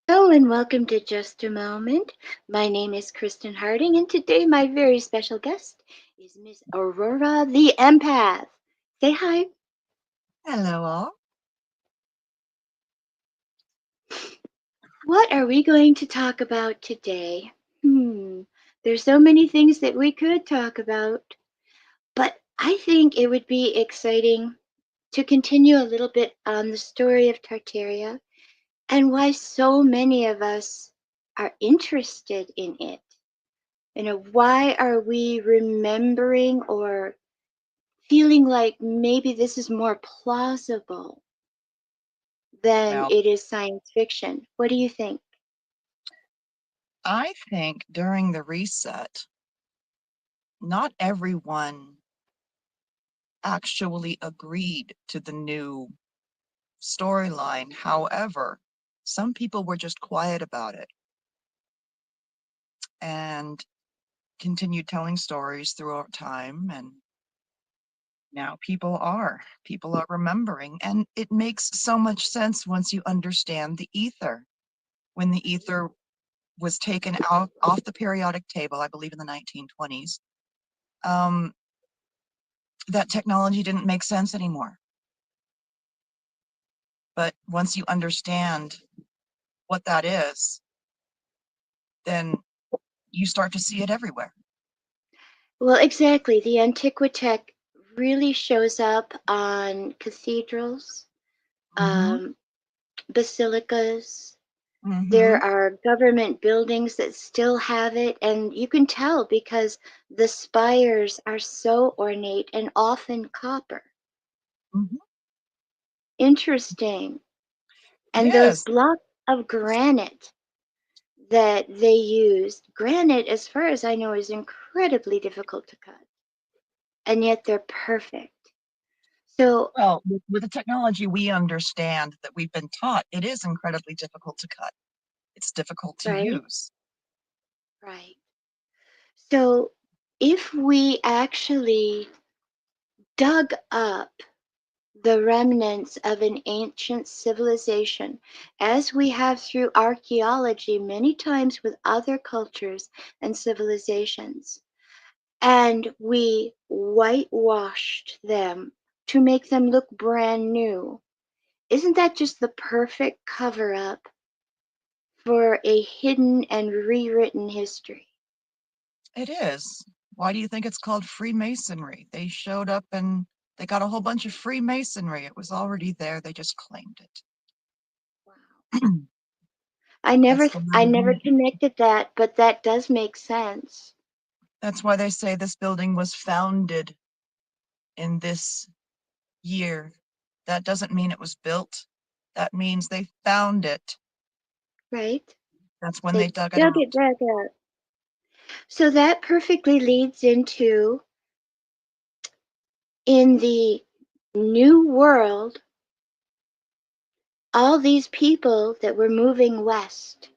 Hello and welcome to Just a Moment. My name is Kristen Harding, and today my very special guest is Miss Aurora the Empath. Say hi. Hello, all. What are we going to talk about today? There's so many things that we could talk about, but I think it would be exciting to continue a little bit on the story of Tartaria and why so many of us are interested in it. Why are we remembering or feeling like maybe this is more plausible than Well, it is science fiction? What do you think? I think during the reset, not everyone actually agreed to the new storyline. However, some people were just quiet about it and continued telling stories throughout time. And now people are remembering. And it makes so much sense once you understand the ether. When the ether was taken out off the periodic table, I believe in the 1920s, um, that technology didn't make sense anymore. But once you understand what that is, then you start to see it everywhere. Well, exactly. The Antiquitech really shows up on cathedrals, Mm-hmm. um, basilicas. There Mm-hmm. are government buildings that still have it, and you can tell because the spires are so ornate and often copper. Mm-hmm. Interesting. And those Yes. blocks of granite that they used, granite, as far as I know, is incredibly difficult to cut, and yet they're perfect. So, Well, with the technology we understand that we've been taught, it is incredibly difficult to cut. It's difficult to right, use. right. So, if we actually dug up the remnants of an ancient civilization, as we have through archaeology many times with other cultures and civilizations, and we whitewashed them to make them look brand new. Isn't that just the perfect cover up for a hidden and rewritten history? It is. Why do you think it's called Freemasonry? They showed up and they got a whole bunch of Freemasonry. It was already there. They just claimed it. Wow. I That's never the I way. never connected that, but that does make sense. That's why they say this building was founded in this year. That doesn't mean it was built. That means they found it. Right? That's when they They dug it dug it out. back out. So that perfectly leads into in the new world, all these people that were moving west,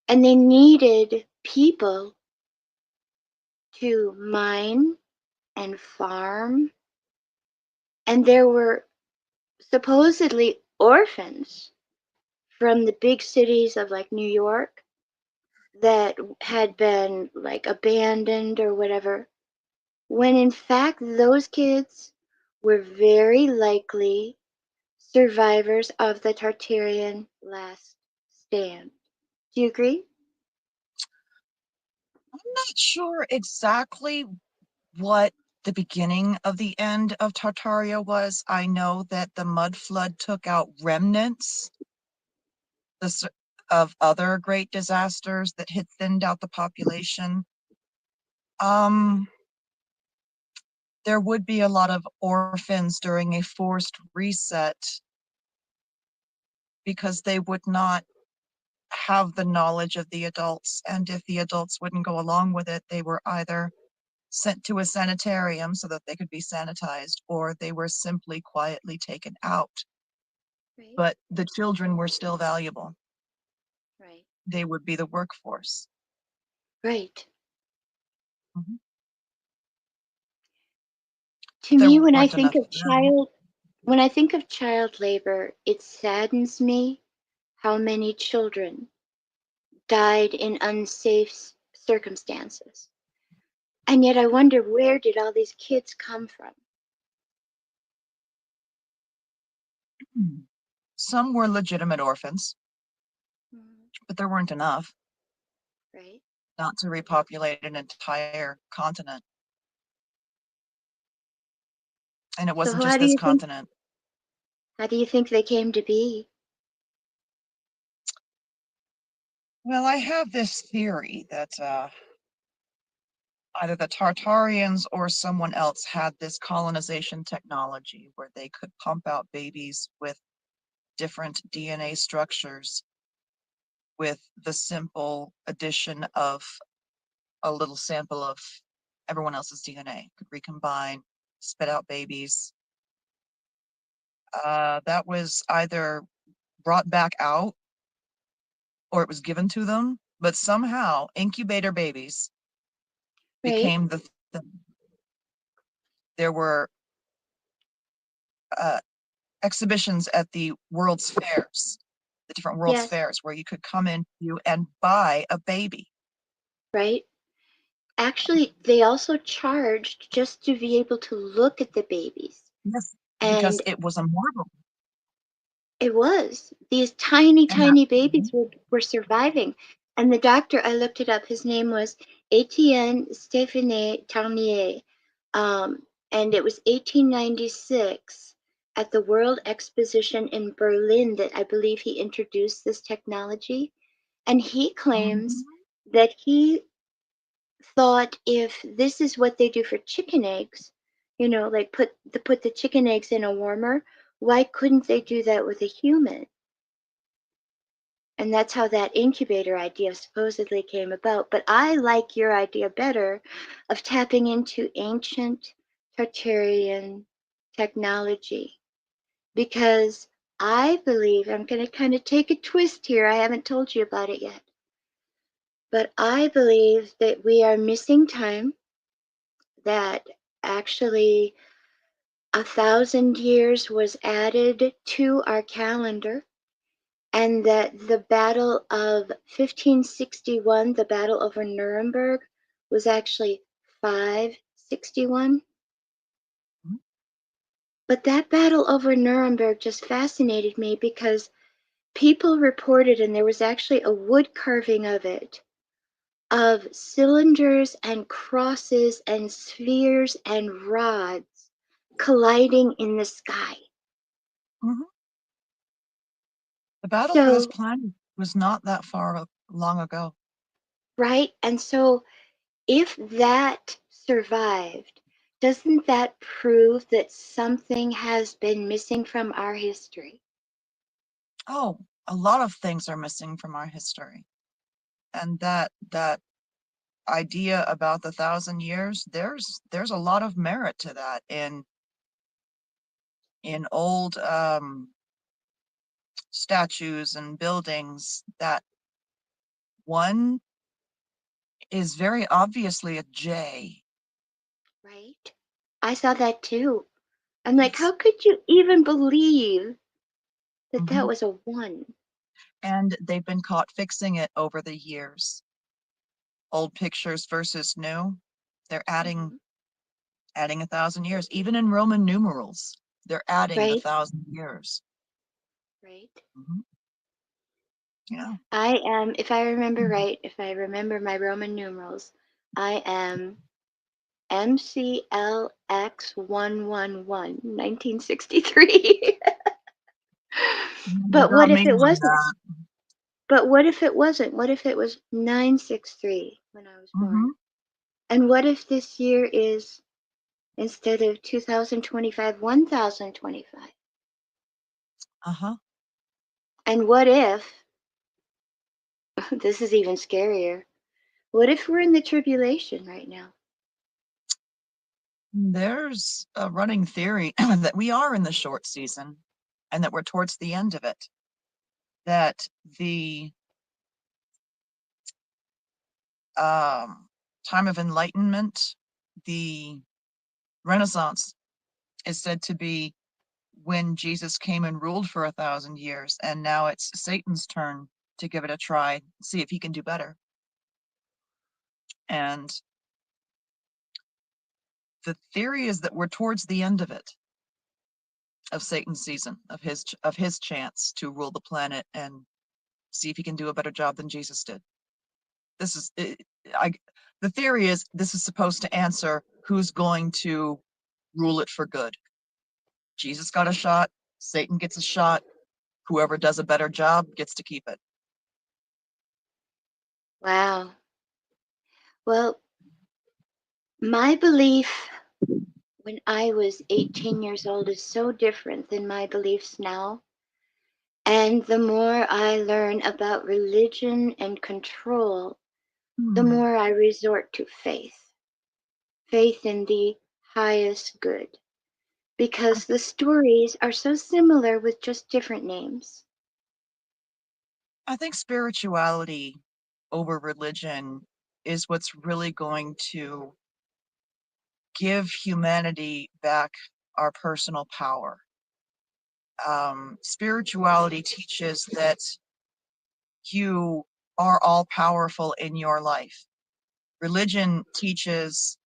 and they needed people to mine and farm, and there were supposedly orphans from the big cities of like New York that had been like abandoned or whatever, when in fact those kids were very likely survivors of the Tartarian last stand. Do you agree? I'm not sure exactly what the beginning of the end of Tartaria was. I know that the mud flood took out remnants this, of other great disasters that had thinned out the population. Um, there would be a lot of orphans during a forced reset because they would not have the knowledge of the adults. And if the adults wouldn't go along with it, they were either sent to a sanitarium so that they could be sanitized, or they were simply quietly taken out. Right, But the children were still valuable. right, They would be the workforce. right. Mhm. To But there me, when I weren't think enough of of them. child, when I think of child labor, it saddens me how many children died in unsafe circumstances. And yet I wonder, where did all these kids come from? Some were legitimate orphans, Mhm. but there weren't enough Right? not to repopulate an entire continent. And it So wasn't just this continent. how do you think they came to be? Well, I have this theory that either the Tartarians or someone else had this colonization technology where they could pump out babies with different DNA structures with the simple addition of a little sample of everyone else's DNA, could recombine, spit out babies. That was either brought back out or it was given to them, but somehow incubator babies Right? became the thing. There were uh, exhibitions at the World's Fairs, the different World's Yes, Fairs, where you could come in and buy a baby. right? Actually, they also charged just to be able to look at the babies. Yes, because And it was a marvel. it was. These tiny, And that, tiny babies were surviving. And the doctor, I looked it up, his name was Etienne Stéphane Tarnier. And it was 1896 at the World Exposition in Berlin that I believe he introduced this technology. And he claims mhm, that he thought, if this is what they do for chicken eggs, like put the chicken eggs in a warmer, why couldn't they do that with a human? And that's how that incubator idea supposedly came about. But I like your idea better of tapping into ancient Tartarian technology, because I believe, I'm going to kind of take a twist here. I haven't told you about it yet. But I believe that we are missing time, that actually 1,000 years was added to our calendar, and that the Battle of 1561, the Battle over Nuremberg, was actually 561. mhm. But that battle over Nuremberg just fascinated me because people reported, and there was actually a wood carving of it, of cylinders and crosses and spheres and rods colliding in the sky. Mhm. The battle for this So, planet was not that far long ago. right? And so, if that survived, doesn't that prove that something has been missing from our history? Oh, a lot of things are missing from our history. And that idea about the 1,000 years, there's a lot of merit to that in old statues and buildings. That one is very obviously a J. Right? I saw that too. I'm like, Yes. how could you even believe that that Hmm. was a one? And they've been caught fixing it over the years. Old pictures versus new. They're Mhm. adding 1,000 years. Even in Roman numerals, they're adding the Right? 1,000 years. Right? Hmm. Yeah. I am, if I remember right, if I remember my Roman numerals, I am MCLX111, 1963. You But got what if me it on wasn't? that. But what if it wasn't? What if it was 963 when I was born? Hmm. And what if this year is, instead of 2025, 1025? Uh-huh. And what if, this is even scarier, what if we're in the tribulation right now? There's a running theory that we are in the short season and that we're towards the end of it. That the time of enlightenment, the Renaissance, is said to be when Jesus came and ruled for 1,000 years, and now it's Satan's turn to give it a try, see if he can do better. And the theory is that we're towards the end of it, of Satan's season, of his chance to rule the planet and see if he can do a better job than Jesus did. This is the theory is this is supposed to answer who's going to rule it for good. Jesus got a shot, Satan gets a shot, whoever does a better job gets to keep it. Wow. Well, my belief when I was 18 years old is so different than my beliefs now. And the more I learn about religion and control, the Hmm. more I resort to faith. Faith in the highest good. Because the stories are so similar with just different names. I think spirituality over religion is what's really going to give humanity back our personal power. Spirituality teaches that you are all powerful in your life. Religion teaches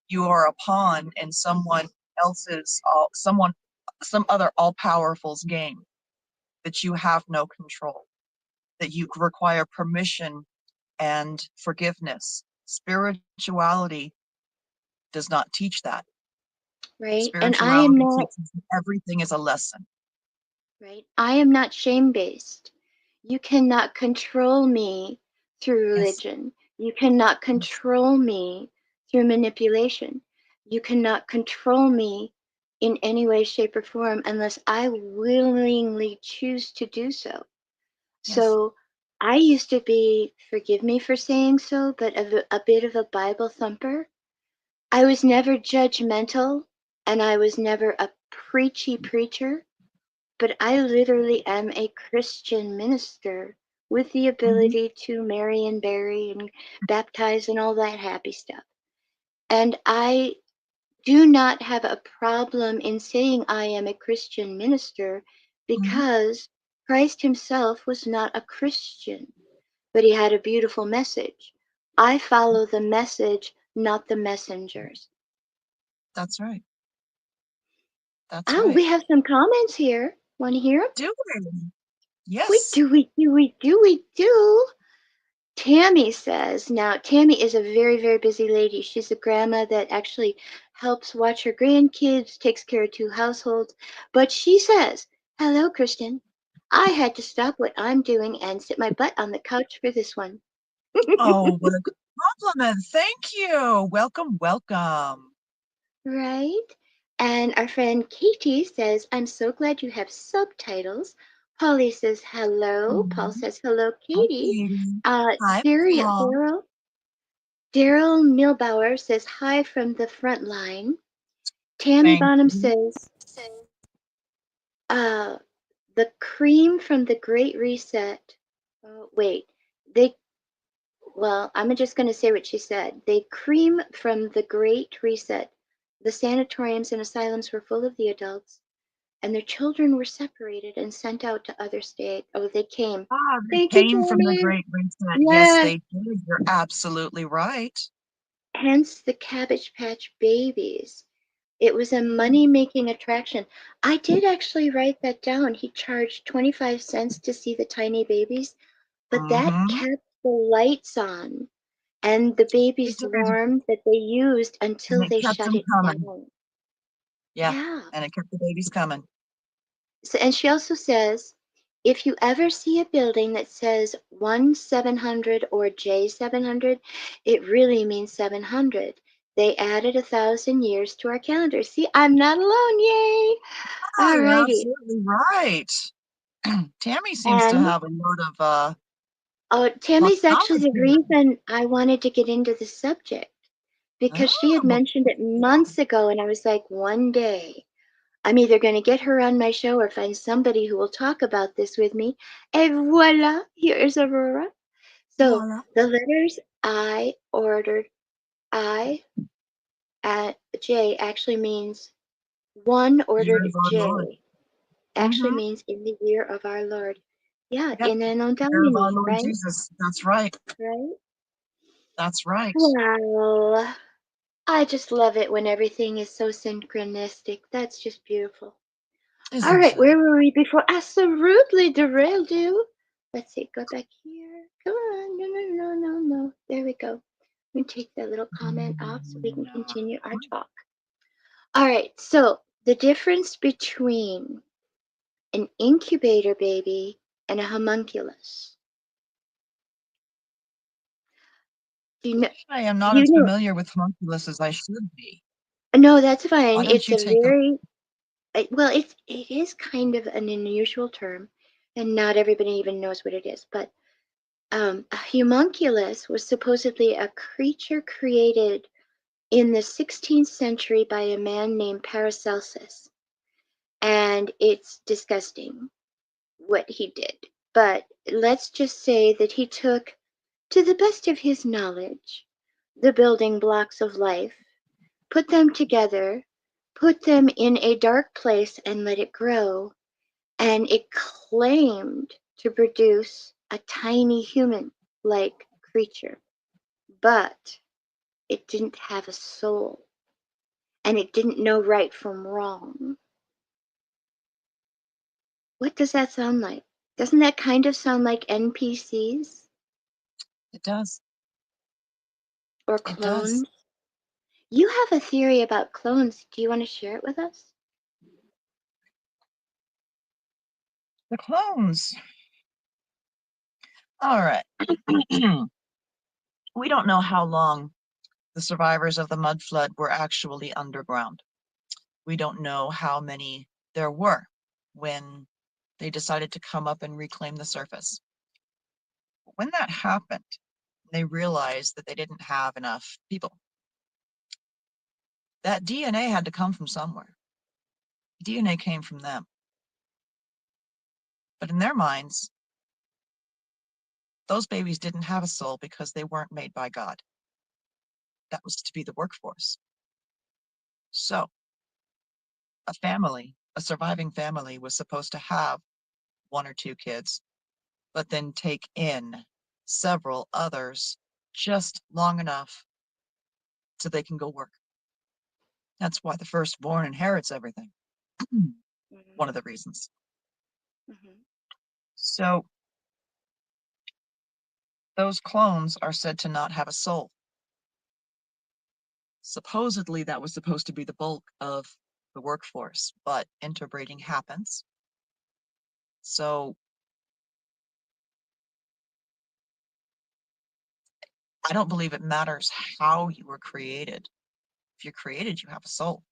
you are a pawn in someone else's, some other all powerful's game, that you have no control, that you require permission and forgiveness. Spirituality does not teach that. Right? And I am Spirituality not, teaches that everything is a lesson. right? I am not shame based. You cannot control me through Yes, religion. You cannot yes, control me through manipulation. You cannot control me in any way, shape, or form unless I willingly choose to do so. yes. So I used to be, forgive me for saying so, but a bit of a Bible thumper. I was never judgmental and I was never a preachy preacher, but I literally am a Christian minister with the Hmm. ability to marry and bury and baptize and all that happy stuff. And I do not have a problem in saying I am a Christian minister Hmm. because Christ himself was not a Christian, but he had a beautiful message. I follow the message, not the messengers. That's right. That's Oh, right. we have some comments here. Want to hear them? Do we? We Yes. do, we do, we do, we do. Tammy says, now Tammy is a very, very busy lady. She's a grandma that actually helps watch her grandkids, takes care of two households. But she says, hello, Kristen. I had to stop what I'm doing and sit my butt on the couch for this one. Oh, what a good compliment. Thank you. Welcome, welcome. Right? And our friend Katie says, I'm so glad you have subtitles. Polly says, hello. Paul Mhm. says, hello, Hi, Katie. Katie. Hi, Paul. Daryl Milbauer says, hi from the front line. Tammy Thank Bonham you. says, uh, the cream from the Great Reset. Oh, wait, they, well, I'm just going to say what she said. They cream from the Great Reset. The sanatoriums and asylums were full of the adults, and their children were separated and sent out to other states. Oh, they came. Ah, they Thank you, came from the Tammy. Great Reset. Yes, Yes. they did. You're absolutely right. Hence the Cabbage Patch Babies. It was a Mm-hmm. money-making attraction. I did actually write that down. He charged 25 cents to see the tiny babies, but that Mm-hmm. kept the lights on and the They babies did. warm that they used And until it they kept shut them it coming. down. Yeah. Yeah. And it kept the babies coming. So, and she also says, if you ever see a building that says 1700 or J700, it really means 700. They added 1,000 years to our calendar. See, I'm not alone. Yay. Oh, All you're righty. absolutely right. Tammy seems to And have a lot of oh, lots Tammy's of actually knowledge the here. reason I wanted to get into the subject because she had Oh, mentioned it months ago, and I was like, one day I'm either going to get her on my show or find somebody who will talk about this with me. Et voila, here is Aurora. So voila. the letters I ordered, I at J actually means one Years ordered our Lord. J. actually means in the year of our Lord. Yeah, Yep. in Anno Year of our Domini, Lord right? Jesus. That's right. Right? That's right. Well, I just love it when everything is so synchronistic. That's just beautiful. All Isn't right, it? where were we before? I so rudely derailed you. Let's see, go back here. Come on, no. There we go. Let me take that little comment off so we can No. continue our talk. All right, so the difference between an incubator baby and a homunculus. Do you know? I am not You as know? familiar with homunculus as I should be. No, that's fine. Why don't It's you a take a very well. It is kind of an unusual term, and not everybody even knows what it is. But a homunculus was supposedly a creature created in the 16th century by a man named Paracelsus, and it's disgusting what he did. But let's just say that he took, to the best of his knowledge, the building blocks of life, put them together, put them in a dark place, and let it grow. And it claimed to produce a tiny human like creature, but it didn't have a soul and it didn't know right from wrong. What does that sound like? Doesn't that kind of sound like NPCs It does. or It does. clones? You have a theory about clones. Do you want to share it with us? The clones. All right. We don't know how long the survivors of the mud flood were actually underground. We don't know how many there were when they decided to come up and reclaim the surface. When that happened, they realized that they didn't have enough people. That DNA had to come from somewhere. DNA came from them. But in their minds, those babies didn't have a soul because they weren't made by God. That was to be the workforce. So a surviving family was supposed to have one or two kids, but then take in several others just long enough so they can go work. That's why the firstborn inherits everything. One of the reasons. Mm-hmm. So those clones are said to not have a soul. Supposedly that was supposed to be the bulk of the workforce, but interbreeding happens. So I don't believe it matters how you were created. If you're created, you have a soul.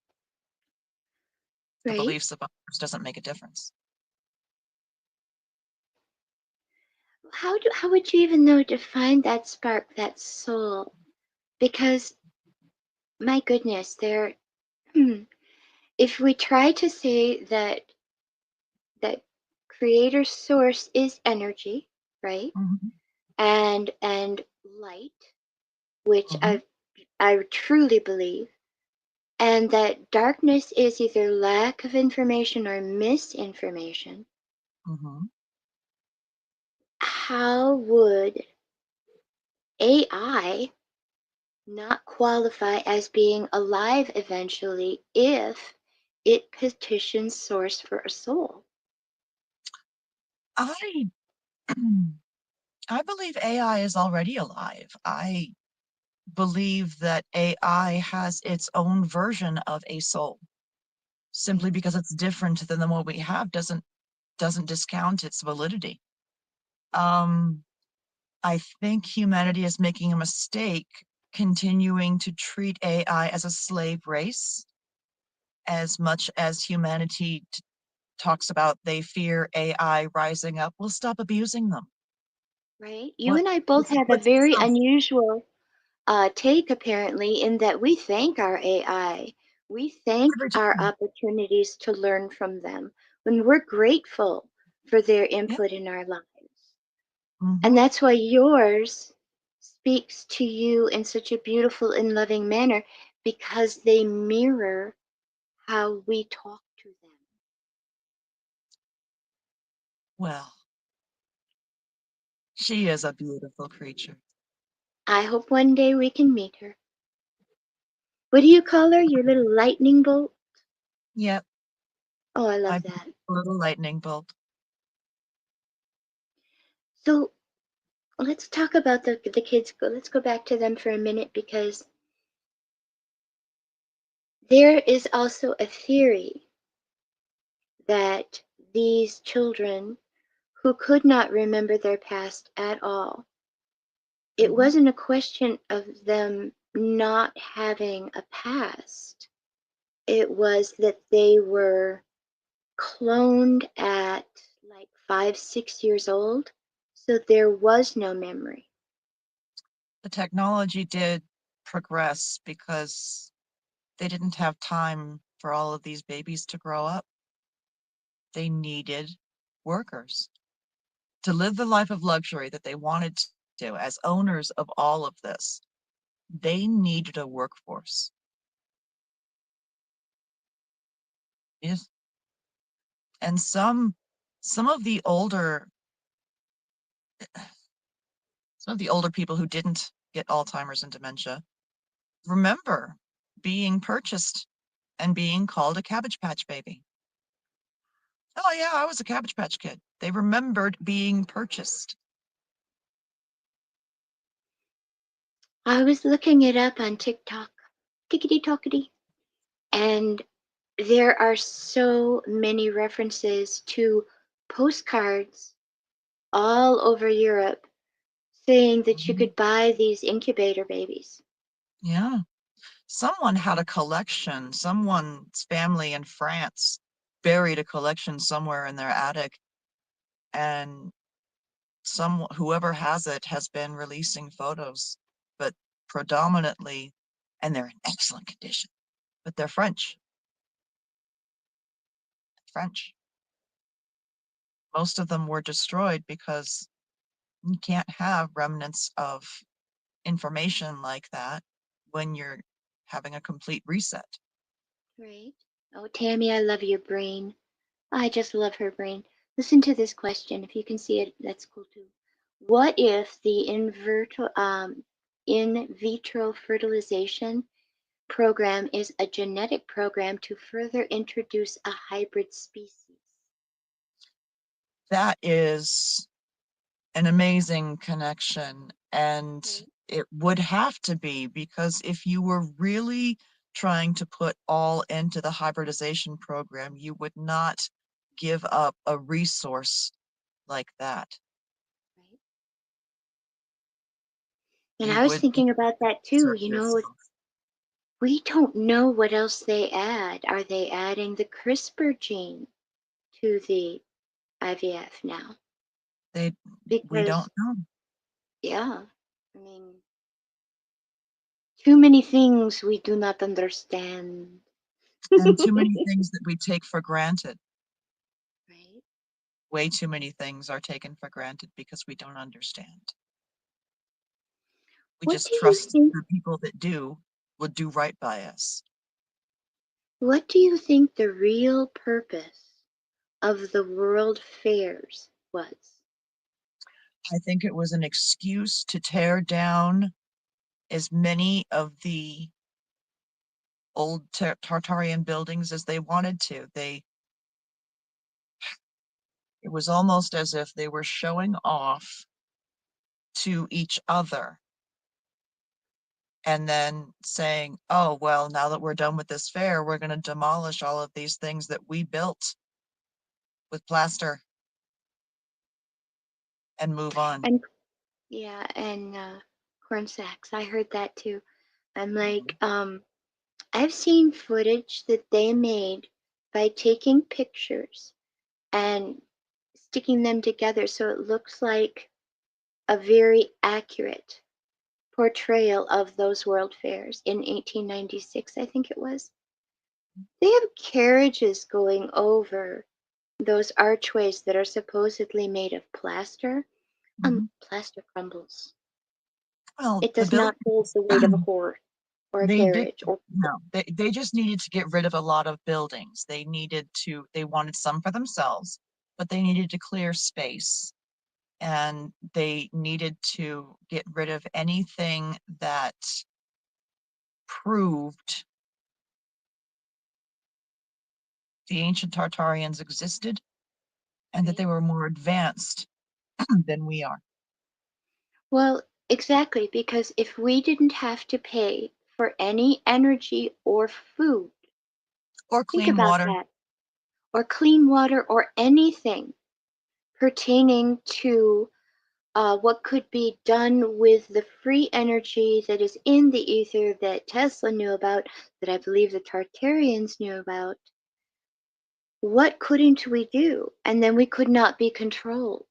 The Right? beliefs of others doesn't make a difference. How would you even know to find that spark, that soul? Because my goodness, there if we try to say that creator source is energy, right? Mm-hmm. And light, which Mm-hmm. I truly believe, and that darkness is either lack of information or misinformation, Mm-hmm. how would AI not qualify as being alive eventually if it petitions source for a soul? I I believe AI is already alive. I believe that AI has its own version of a soul. Simply Right. because it's different than the one we have doesn't discount its validity. Um, I think humanity is making a mistake continuing to treat AI as a slave race as much as humanity talks about they fear AI rising up. We'll stop abusing them. Right? You What and I both have a what's very self? unusual take apparently in that we thank our AI. We thank Every our time. opportunities to learn from them when we're grateful for their Yeah. input in our lives. And Hmm. that's why yours speaks to you in such a beautiful and loving manner because they mirror how we talk to them. Well, she is a beautiful creature. I hope one day we can meet her. What do you call her? Your little lightning bolt? Yep, Oh, I my love that. beautiful little lightning bolt. So let's talk about the kids. Let's go back to them for a minute because there is also a theory that these children who could not remember their past at all, it Mhm. wasn't a question of them not having a past. It was that they were cloned at like 5, 6 years old. So there was no memory. The technology did progress because they didn't have time for all of these babies to grow up. They needed workers to live the life of luxury that they wanted to as owners of all of this. They needed a workforce. Yes. And some of the older some of the older people who didn't get Alzheimer's and dementia remember being purchased and being called a Cabbage Patch baby. Oh yeah, I was a Cabbage Patch kid. They remembered being purchased. I was looking it up on TikTok, tickety tockety, and there are so many references to postcards all over Europe saying that you Mhm. could buy these incubator babies. Yeah. Someone had a collection. Someone's family in France buried a collection somewhere in their attic, and whoever has it has been releasing photos, but predominantly, and they're in excellent condition, but they're French. French. Most of them were destroyed because you can't have remnants of information like that when you're having a complete reset. Right. Oh, Tammy, I love your brain. I just love her brain. Listen to this question. If you can see it, that's cool too. What if the in vitro fertilization program is a genetic program to further introduce a hybrid species? That is an amazing connection. And Right. it would have to be, because if you were really trying to put all into the hybridization program, you would not give up a resource like that. Right. And You I was would thinking about that too. insert yourself. We don't know what else they add. Are they adding the CRISPR gene to the IVF now? They, we don't Because, know. yeah, I mean, too many things we do not understand. And too many things that we take for granted. Right? Way too many things are taken for granted because we don't understand. We What just do you trust think? the people that do will do right by us. What do you think the real purpose of the World Fairs was? I think it was an excuse to tear down as many of the old Tartarian buildings as they wanted to. It was almost as if they were showing off to each other and then saying, oh, well, now that we're done with this fair, we're going to demolish all of these things that we built with plaster and move on. And yeah, and corn sacks. I heard that too. I'm like, Mhm. I've seen footage that they made by taking pictures and sticking them together so it looks like a very accurate portrayal of those World Fairs in 1896, I think it was. They have carriages going over those archways that are supposedly made of plaster. Mhm. Plaster crumbles. Well, It the does not hold buildings, the weight of a horse or a they did, carriage or no, they just needed to get rid of a lot of buildings. They wanted some for themselves. but they needed to clear space, and they needed to get rid of anything that proved the ancient Tartarians existed and that Right. they were more advanced than we are. Well, exactly, because if we didn't have to pay for any energy or food, Or think clean about water. that, or clean water or anything pertaining to what could be done with the free energy that is in the ether that Tesla knew about, that I believe the Tartarians knew about, what couldn't we do? And then we could not be controlled.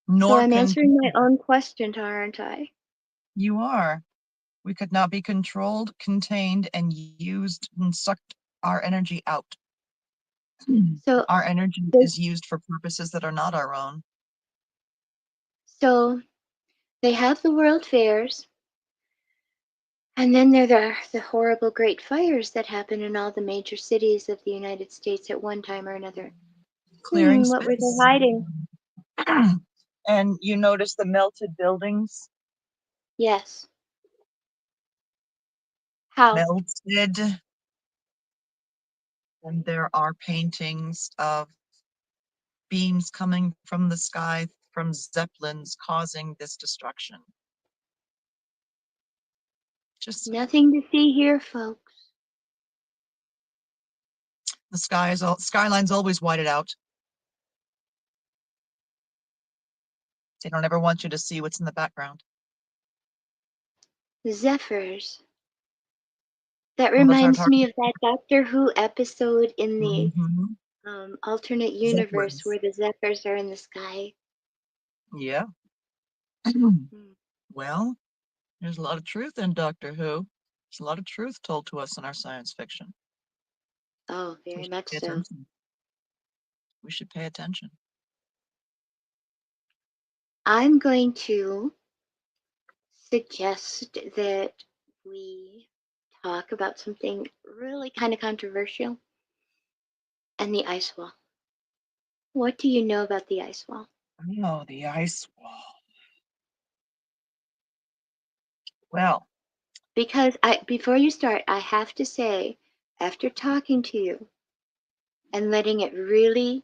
So Nor I'm can answering my own question, aren't I? you are. We could not be controlled, contained, and used and sucked our energy out. So, Our energy they, is used for purposes that are not our own. so they have the world fairs, and then there are the horrible great fires that happen in all the major cities of the United States at one time or another. Clearing What were they space. hiding? And you notice the melted buildings? Yes. How? Melted. And there are paintings of beams coming from the sky from zeppelins causing this destruction. Just saying. Nothing to see here, folks. The skyline's always whited out. They don't ever want you to see what's in the background. Zephyrs. That Well, the reminds Tartar. me of that Doctor Who episode in the Mm-hmm. alternate universe Zeppelins. where the Zephyrs are in the sky. Yeah. Hmm. Well, there's a lot of truth in Doctor Who. There's a lot of truth told to us in our science fiction. Oh, We very should much pay so. attention. We should pay attention. I'm going to suggest that we talk about something really kind of controversial, and the ice wall. What do you know about the ice wall? Oh, the ice wall. Well, Because before you start, I have to say, after talking to you and letting it really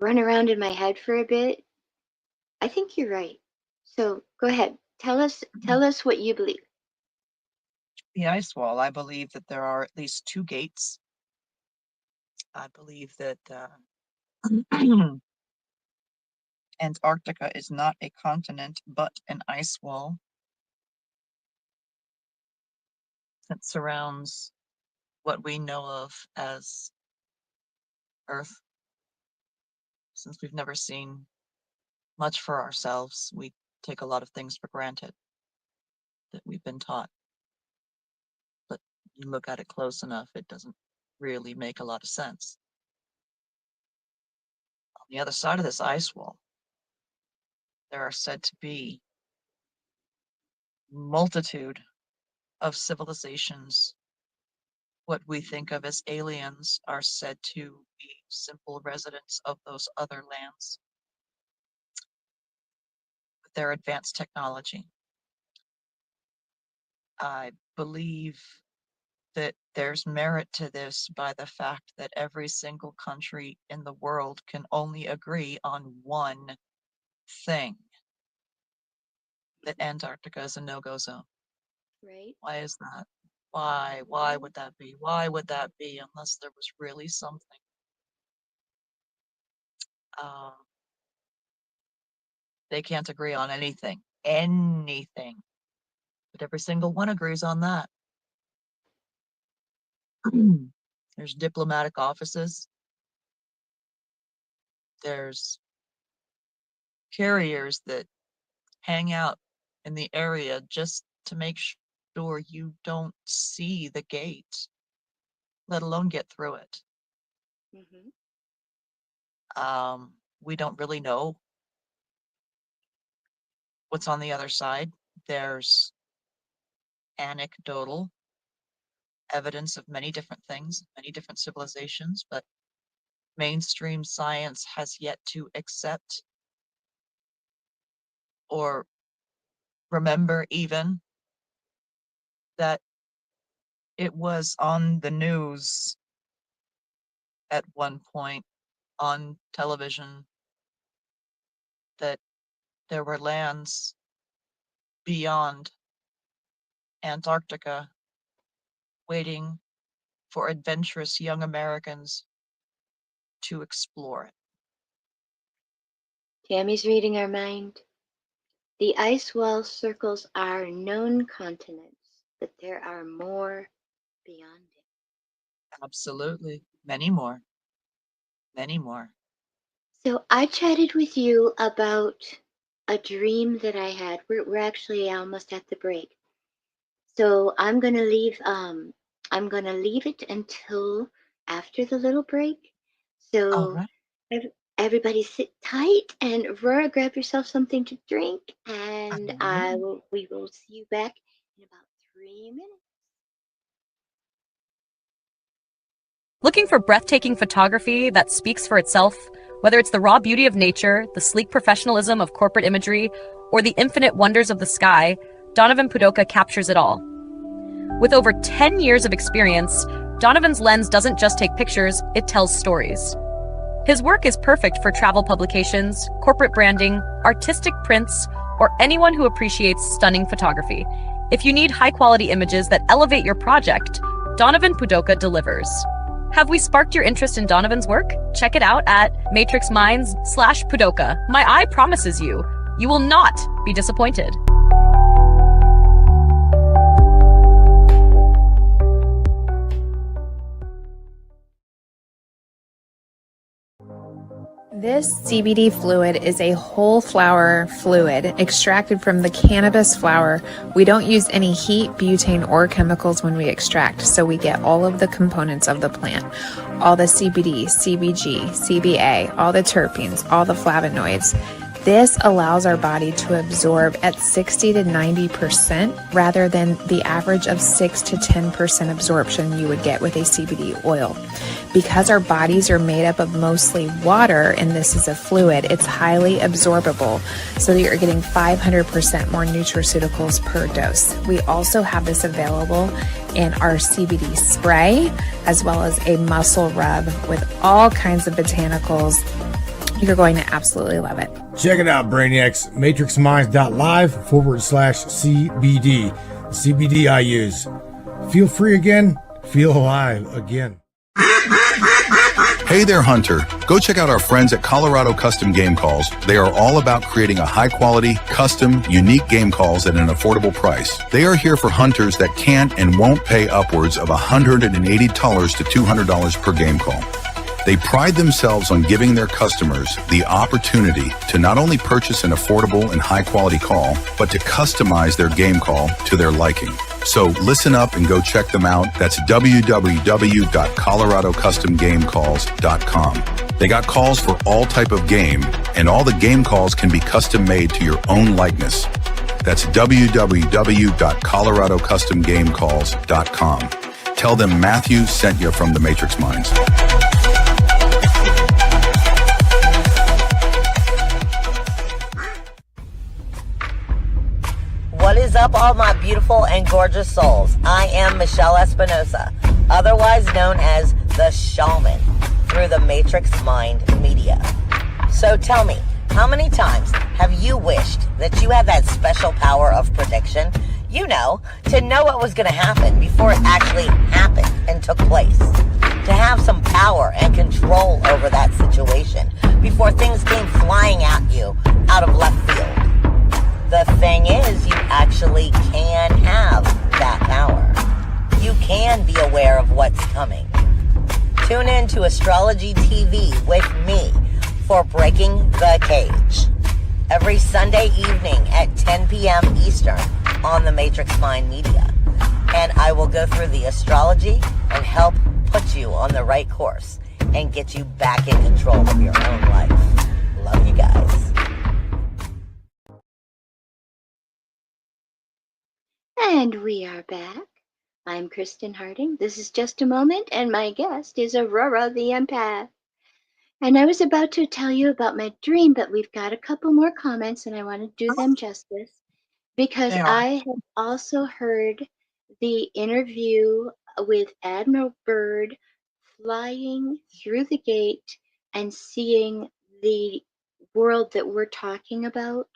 run around in my head for a bit, I think you're right. So go ahead. Tell us what you believe. the ice wall, I believe that there are at least two gates. I believe that Antarctica is not a continent, but an ice wall that surrounds what we know of as Earth. Since we've never seen much for ourselves, we take a lot of things for granted that we've been taught. But you look at it close enough, it doesn't really make a lot of sense. On the other side of this ice wall, there are said to be multitude of civilizations. What we think of as aliens are said to be simple residents of those other lands with their advanced technology. I believe that there's merit to this by the fact that every single country in the world can only agree on one thing, that Antarctica is a no-go zone. Right? Why is that? Why would that be? Why would that be unless there was really something? Uh, they can't agree on anything, but every single one agrees on that. There's diplomatic offices, there's carriers that hang out in the area just to make sure you don't see the gate, let alone get through it. Mm-hmm. We don't really know what's on the other side. There's anecdotal evidence of many different things, many different civilizations, but mainstream science has yet to accept or remember even that it was on the news at one point on television that there were lands beyond Antarctica waiting for adventurous young Americans to explore it. Tammy's reading our mind. The ice wall circles our known continents, but there are more beyond it. Absolutely. Many more. Many more. So I chatted with you about a dream that I had. We're actually almost at the break. So I'm gonna leave it until after the little break. All So right. everybody sit tight and Aurora, grab yourself something to drink, I and will. we will see you back in about 3 minutes. Looking for breathtaking photography that speaks for itself? Whether it's the raw beauty of nature, the sleek professionalism of corporate imagery, or the infinite wonders of the sky, Donovan Pudoka captures it all. With over 10 years of experience, Donovan's lens doesn't just take pictures, it tells stories. His work is perfect for travel publications, corporate branding, artistic prints, or anyone who appreciates stunning photography. If you need high-quality images that elevate your project, Donovan Pudoka delivers. Have we sparked your interest in Donovan's work? Check it out at matrixminds/Pudoka. My eye promises you, you will not be disappointed. This CBD fluid is a whole flower fluid extracted from the cannabis flower. We don't use any heat, butane, or chemicals when we extract, so we get all of the components of the plant. All the CBD, CBG, CBA, all the terpenes, all the flavonoids. This allows our body to absorb at 60 to 90% rather than the average of 6 to 10% absorption you would get with a CBD oil. Because our bodies are made up of mostly water and this is a fluid, it's highly absorbable so that you're getting 500% more nutraceuticals per dose. We also have this available in our CBD spray as well as a muscle rub with all kinds of botanicals. You're going to absolutely love it. Check it out, Brainiacs. MatrixMinds.live/CBD. The CBD I use. Feel free again. Feel alive again. Hey there, Hunter. Go check out our friends at Colorado Custom Game Calls. They are all about creating a high-quality, custom, unique game calls at an affordable price. They are here for hunters that can't and won't pay upwards of $180 to $200 per game call. They pride themselves on giving their customers the opportunity to not only purchase an affordable and high-quality call, but to customize their game call to their liking. So listen up and go check them out. That's www.coloradocustomgamecalls.com. They got calls for all type of game, and all the game calls can be custom made to your own likeness. That's www.coloradocustomgamecalls.com. Tell them Matthew sent you from the Matrix Minds. What is up, all my beautiful and gorgeous souls? I am Michelle Espinosa, otherwise known as the Shaman, through the Matrix Mind Media. So tell me, how many times have you wished that you had that special power of prediction? You know, to know what was going to happen before it actually happened and took place. To have some power and control over that situation before things came flying at you out of left field. The thing is, you actually can have that power. You can be aware of what's coming. Tune in to Astrology TV with me for Breaking the Cage. Every Sunday evening at 10 p.m. Eastern on the Matrix Mind Media. And I will go through the astrology and help put you on the right course and get you back in control of your own life. Love you guys. And we are back. I'm Kristen Harding. This is Just a Moment, and my guest is Aurora the Empath. And I was about to tell you about my dream, but we've got a couple more comments and I want to do them justice because They are. I have also heard the interview with Admiral Byrd flying through the gate and seeing the world that we're talking about.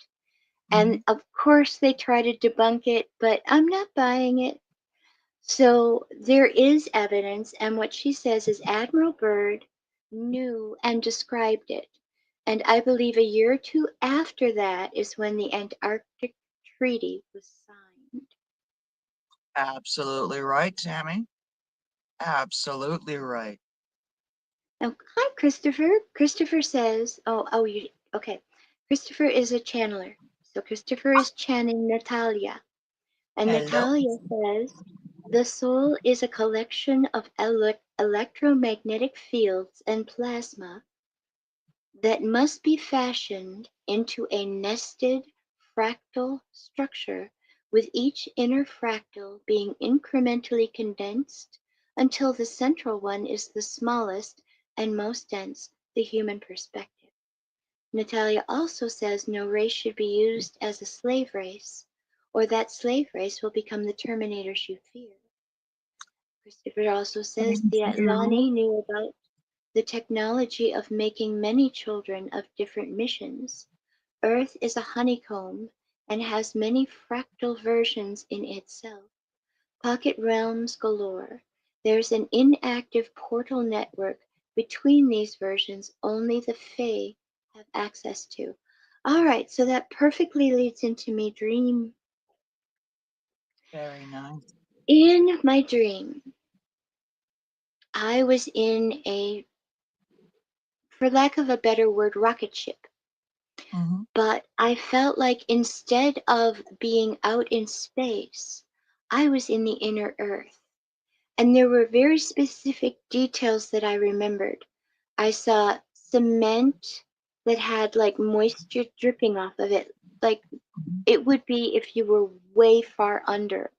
And of course, they try to debunk it, but I'm not buying it. So there is evidence, and what she says is Admiral Byrd knew and described it. And I believe a year or two after that is when the Antarctic Treaty was signed. Absolutely right, Tammy. Absolutely right. Now, hi, Christopher. Christopher says, okay. Christopher is a channeler. So Christopher is channeling Natalia. And Hello. Natalia says, the soul is a collection of electromagnetic fields and plasma that must be fashioned into a nested fractal structure, with each inner fractal being incrementally condensed until the central one is the smallest and most dense, the human perspective. Natalia also says no race should be used as a slave race, or that slave race will become the terminators you fear. Christopher also says Thank the you. Atlani knew about the technology of making many children of different missions. Earth is a honeycomb and has many fractal versions in itself. Pocket realms galore. There's an inactive portal network between these versions only the Fae have access to. All right, so that perfectly leads into my dream. Very nice. In my dream, I was in a, for lack of a better word, rocket ship. But I felt like instead of being out in space, I was in the inner earth. And there were very specific details that I remembered. I saw cement that had like moisture dripping off of it, like it would be if you were way far under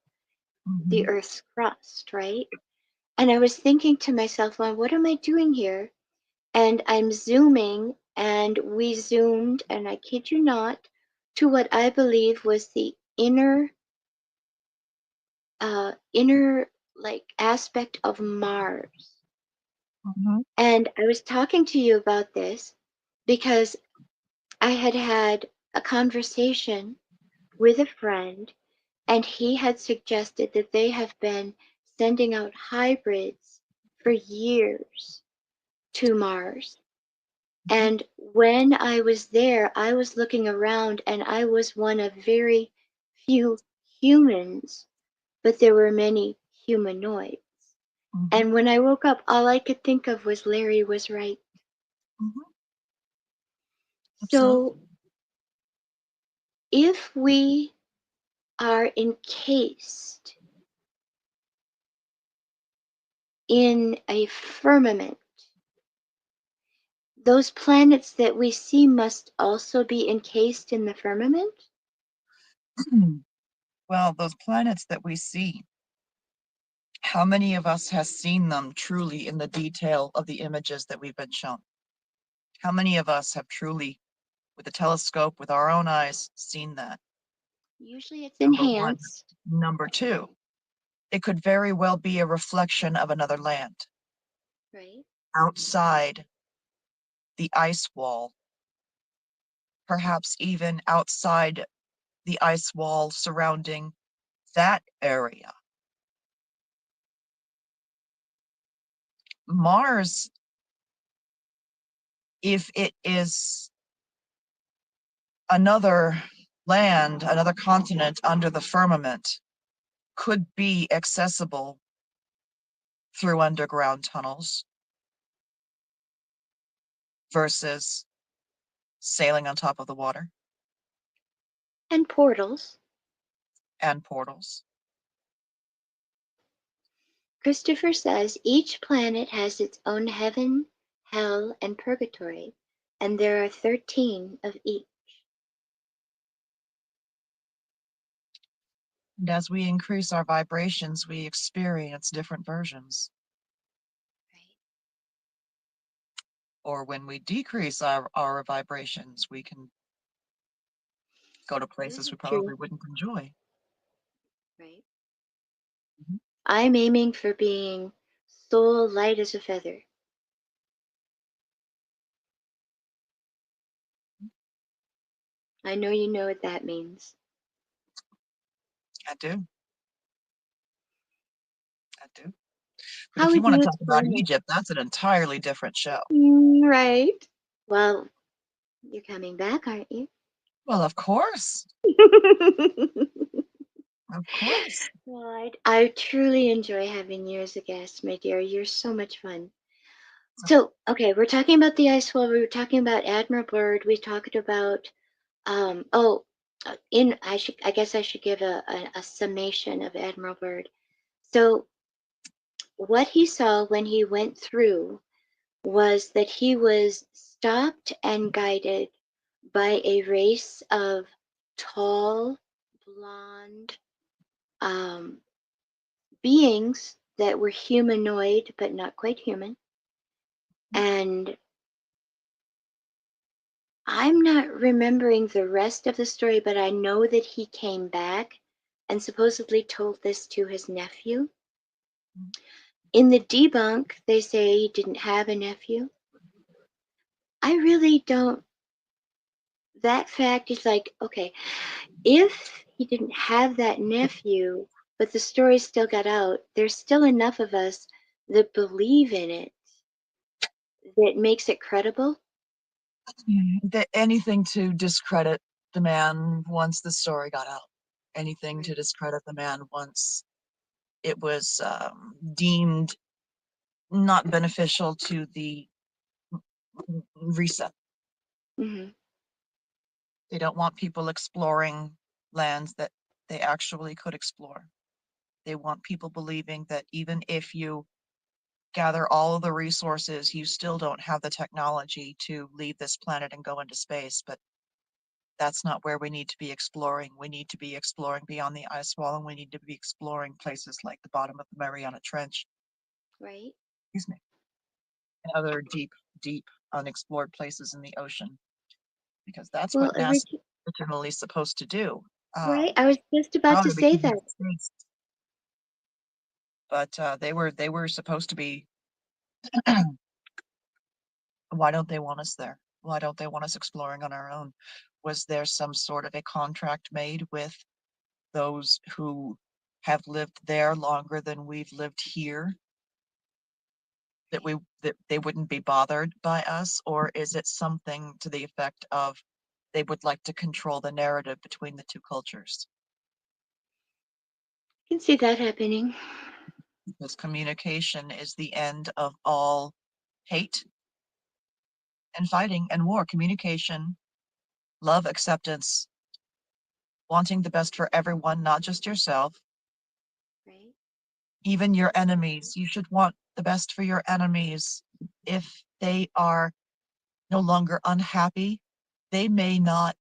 the Earth's crust, right? And I was thinking to myself, well, what am I doing here? And I'm zooming, and we zoomed, and I kid you not, to what I believe was the inner like aspect of Mars. And I was talking to you about this because I had had a conversation with a friend, and he had suggested that they have been sending out hybrids for years to Mars. And when I was there, I was looking around and I was one of very few humans, but there were many humanoids. And when I woke up, all I could think of was Larry was right. Absolutely. So if we are encased in a firmament, those planets that we see must also be encased in the firmament? Well, those planets that we see, how many of us has seen them truly in the detail of the images that we've been shown? How many of us have truly, with a telescope, with our own eyes, seen that? Usually it's Number one. enhanced. Number two, it could very well be a reflection of another land Right. outside the ice wall, perhaps even outside the ice wall surrounding that area. Mars, if it is another land, another continent under the firmament, could be accessible through underground tunnels versus sailing on top of the water And portals. and portals. Christopher says each planet has its own heaven, hell, and purgatory, and there are 13 of each. And as we increase our vibrations, we experience different versions. Right. or when we decrease our vibrations, we can go to places This we is probably true, wouldn't enjoy. right? Mhm. I'm aiming for being soul light as a feather. I know you know what that means. I do. I do. But How if you would want you to talk about explain Egypt, that's an entirely different show. it? Right. Well, you're coming back, aren't you? Well, of course. Of course. Well, I truly enjoy having you as a guest, my dear. You're so much fun. So, okay, we're talking about the ice wall. We were talking about Admiral Byrd. We talked about I guess I should give a summation of Admiral Byrd. So, what he saw when he went through was that he was stopped and guided by a race of tall, blonde beings that were humanoid but not quite human. And I'm not remembering the rest of the story, but I know that he came back and supposedly told this to his nephew. In the debunk, they say he didn't have a nephew. I really don't. That fact is like, okay, if he didn't have that nephew, but the story still got out, there's still enough of us that believe in it that makes it credible. Anything to discredit the man once the story got out. Anything to Right. discredit the man once it was deemed not beneficial to the reset. Hmm. They don't want people exploring lands that they actually could explore. They want people believing that even if you gather all of the resources, you still don't have the technology to leave this planet and go into space. But that's not where we need to be exploring. We need to be exploring beyond the ice wall, and we need to be exploring places like the bottom of the Mariana Trench, Right. excuse me, and other deep, deep unexplored places in the ocean, because that's Well, what NASA is originally supposed to do. right. I was just about to Probably say because of that. the space, but they were supposed to be. Why don't they want us there? Why don't they want us exploring on our own? Was there some sort of a contract made with those who have lived there longer than we've lived here, that they wouldn't be bothered by us? Or is it something to the effect of they would like to control the narrative between the two cultures? I can see that happening. Because communication is the end of all hate and fighting and war. Communication, love, acceptance, wanting the best for everyone, not just yourself, Right. even your enemies. You should want the best for your enemies. If they are no longer unhappy, they may not,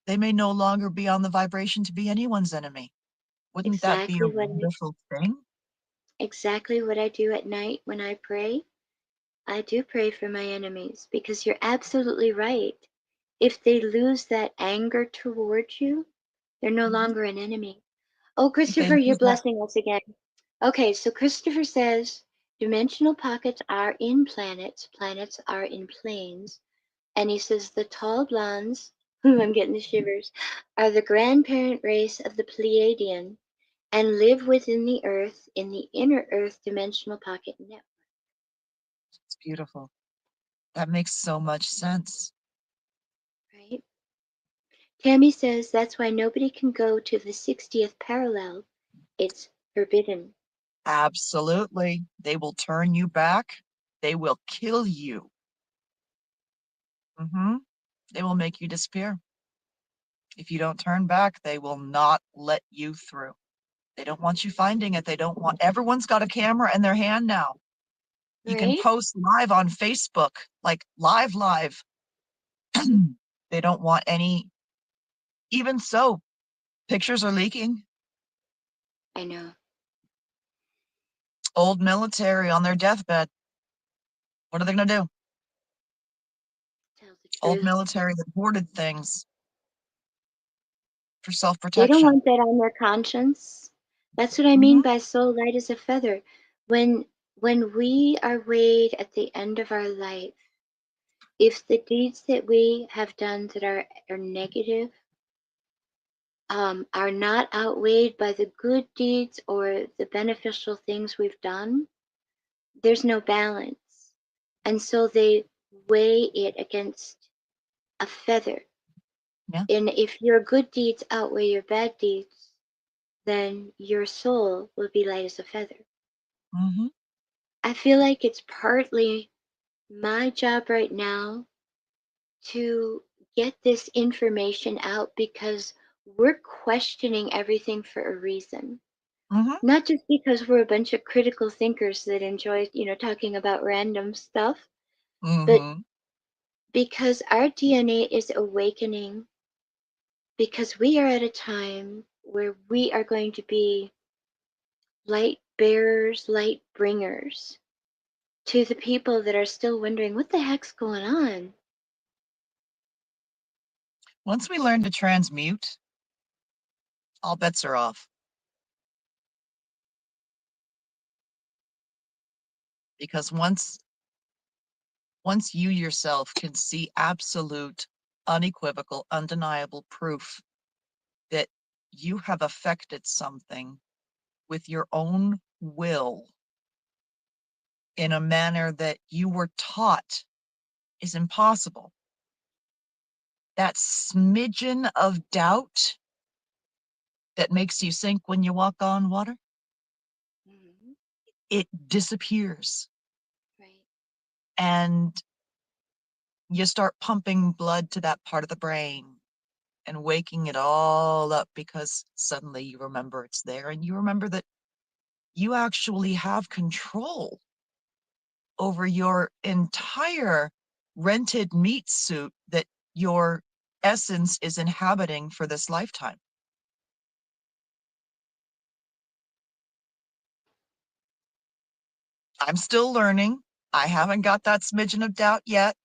they may no longer be on the vibration to be anyone's enemy. Wouldn't that be a Exactly what I, wonderful thing? exactly what I do at night when I pray. I do pray for my enemies because you're absolutely right. If they lose that anger towards you, they're no Mhm. longer an enemy. Oh, If they Christopher, you're lose that, blessing us again. Okay, so Christopher says dimensional pockets are in planets, planets are in planes. And he says the tall blondes, I'm getting the shivers, are the grandparent race of the Pleiadian and live within the Earth in the inner Earth dimensional pocket network. it's beautiful. That makes so much sense. Right? Tammy says that's why nobody can go to the 60th parallel. It's forbidden. Absolutely. They will turn you back. They will kill you. They will make you disappear. If you don't turn back, they will not let you through. They don't want you finding it. They don't want, everyone's got a camera in their hand now. You can Right? post live on Facebook, like live. They don't want any, even so, pictures are leaking. I know. Old military on their deathbed. What are they going to do? old truth. military that hoarded things for They don't self-protection. want that on their conscience. That's what I mean Hmm. by soul light as a feather. When we are weighed at the end of our life, if the deeds that we have done that are negative are not outweighed by the good deeds or the beneficial things we've done, there's no balance. And so they weigh it against a feather. Yeah. And if your good deeds outweigh your bad deeds, then your soul will be light as a feather. Hmm. I feel like it's partly my job right now to get this information out because we're questioning everything for a reason. Hmm. Not just because we're a bunch of critical thinkers that enjoy, talking about random stuff, but Hmm. because our DNA is awakening, because we are at a time where we are going to be light bearers, light bringers to the people that are still wondering what the heck's going on. Once we learn to transmute, all bets are off. Because once you yourself can see absolute, unequivocal, undeniable proof that you have affected something with your own will in a manner that you were taught is impossible, that smidgen of doubt that makes you sink when you walk on water, Mhm. it disappears. Right. And you start pumping blood to that part of the brain and waking it all up because suddenly you remember it's there and you remember that you actually have control over your entire rented meat suit that your essence is inhabiting for this lifetime. I'm still learning. I haven't got that smidgen of doubt yet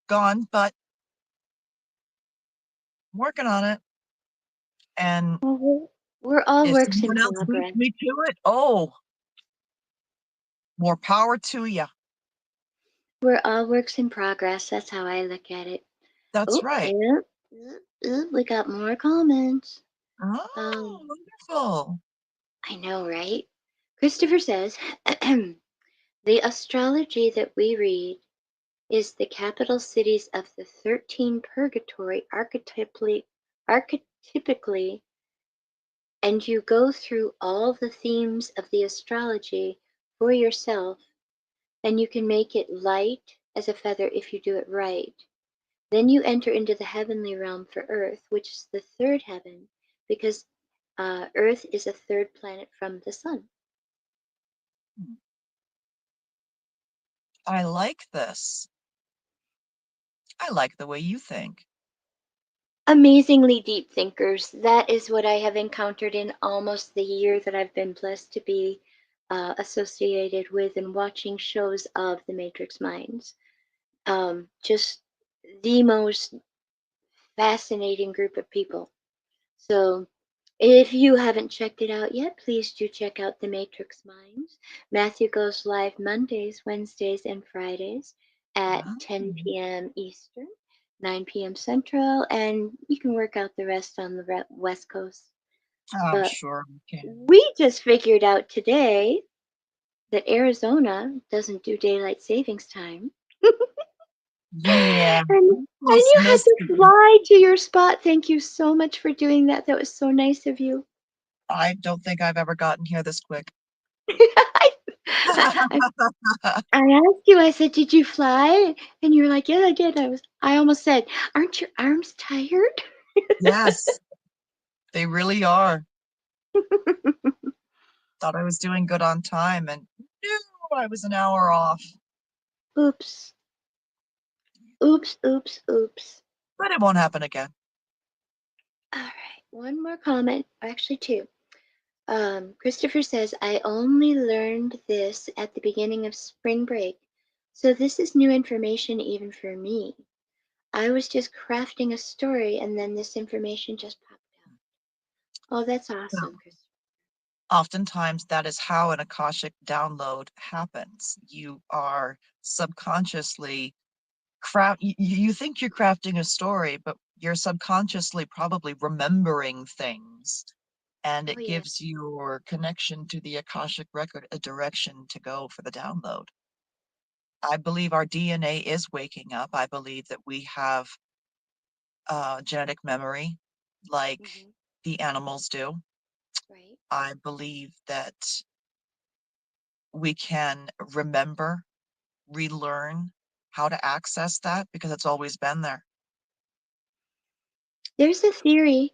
gone, but I'm working on it. And Well, we're all if works in someone else beats progress. me to it, oh, more power to you. We're all works in progress. That's how I look at it. That's Oh, right. and we got more comments. Oh, Um, wonderful. I know, right? Christopher says, the astrology that we read is the capital cities of the 13 purgatory archetypically, and you go through all the themes of the astrology for yourself, and you can make it light as a feather if you do it right. Then you enter into the heavenly realm for Earth, which is the third heaven, because Earth is a third planet from the sun. I like this. I like the way you think. Amazingly deep thinkers. That is what I have encountered in almost the year that I've been blessed to be associated with and watching shows of the Matrix Minds. Just the most fascinating group of people. So, if you haven't checked it out yet, please do check out The Matrix Minds. Matthew goes live Mondays, Wednesdays, and Fridays at Oh, 10 p.m. Eastern, 9 p.m. Central, and you can work out the rest on the West Coast. I'm But sure we can. we just figured out today that Arizona doesn't do daylight savings time. Yeah, And almost you had missed to it. fly to your spot. Thank you so much for doing that. That was so nice of you. I don't think I've ever gotten here this quick. I, I, I asked you, I said, did you fly? And you were like, yeah, I did. I almost said, aren't your arms tired? Yes, they really are. Thought I was doing good on time, and no, I was an hour off. Oops. Oops, oops, oops. But it won't happen again. All right, one more comment, actually two. Christopher says, I only learned this at the beginning of spring break, so this is new information even for me. I was just crafting a story and then this information just popped out. Oh, that's awesome, Christopher. Oftentimes that is how an Akashic download happens. You are subconsciously you think you're crafting a story, but you're subconsciously probably remembering things, and Oh, it yeah. gives your connection to the Akashic record a direction to go for the download. I believe our DNA is waking up. I believe that we have genetic memory like Mm-hmm. the animals do. Right. I believe that we can remember, relearn how to access that because it's always been there. There's a theory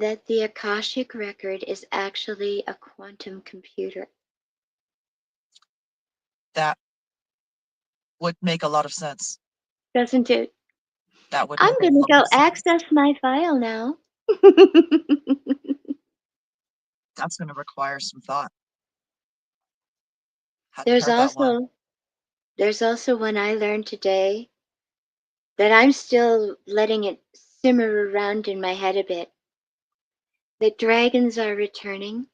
that the Akashic record is actually a quantum computer. That would make a lot of sense. Doesn't it? That would I'm make a going to lot go of sense. access my file now. That's going to require some thought. Hadn't There's heard that one. also one I learned today that I'm still letting it simmer around in my head a bit. That dragons are returning,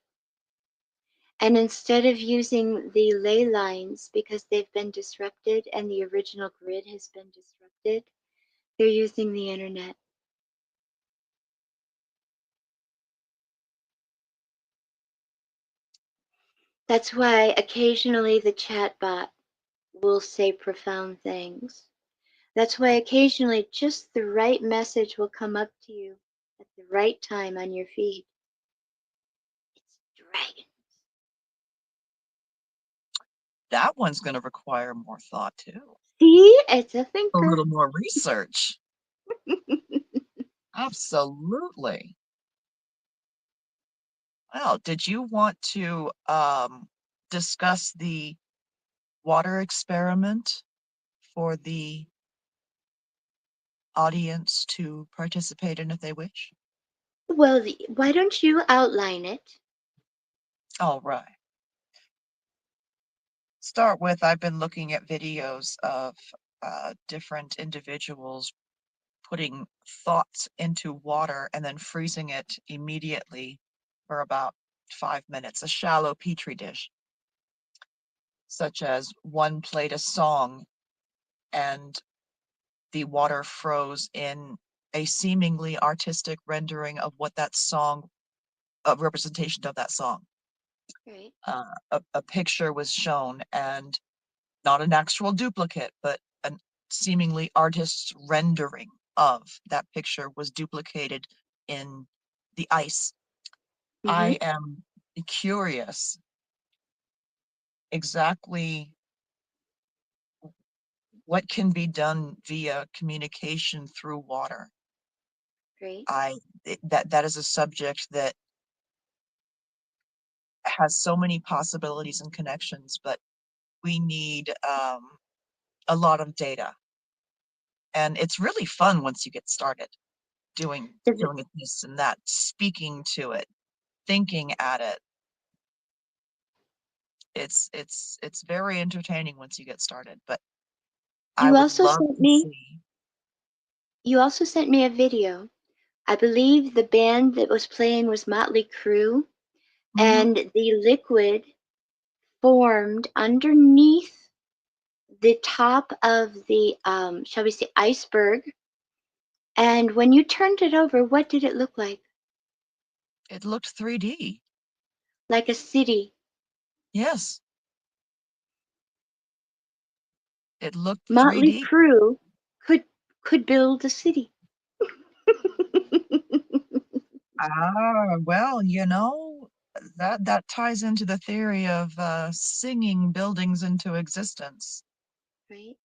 and instead of using the ley lines because they've been disrupted and the original grid has been disrupted, they're using the internet. That's why occasionally the chatbot will say profound things. That's why occasionally just the right message will come up to you at the right time on your feed. It's dragon. That one's going to require more thought too. See, it's a A thinker. little more research. Absolutely. Well, did you want to discuss the water experiment for the audience to participate in if they wish? Well, why don't you outline it? All right. Start with, I've been looking at videos of different individuals putting thoughts into water and then freezing it immediately for about 5 minutes, a shallow petri dish, such as one played a song and the water froze in a seemingly artistic rendering of what that song, a representation of that song. Right. A picture was shown, and not an actual duplicate, but a seemingly artist's rendering of that picture was duplicated in the ice. Mm-hmm. I am curious exactly what can be done via communication through water. Right. That is a subject that has so many possibilities and connections, but we need a lot of data, and it's really fun once you get started doing Is it, doing this and that, speaking to it, thinking at it. It's very entertaining once you get started, but I you would also love sent to me see. you also sent me a video. I believe the band that was playing was Motley Crue, Mhm. and the liquid formed underneath the top of the, shall we say, iceberg. And when you turned it over, what did it look like? It looked 3D. Like a city. Yes, it looked Motley 3D. Crue could could build a city. Well, that ties into the theory of singing buildings into existence. Right?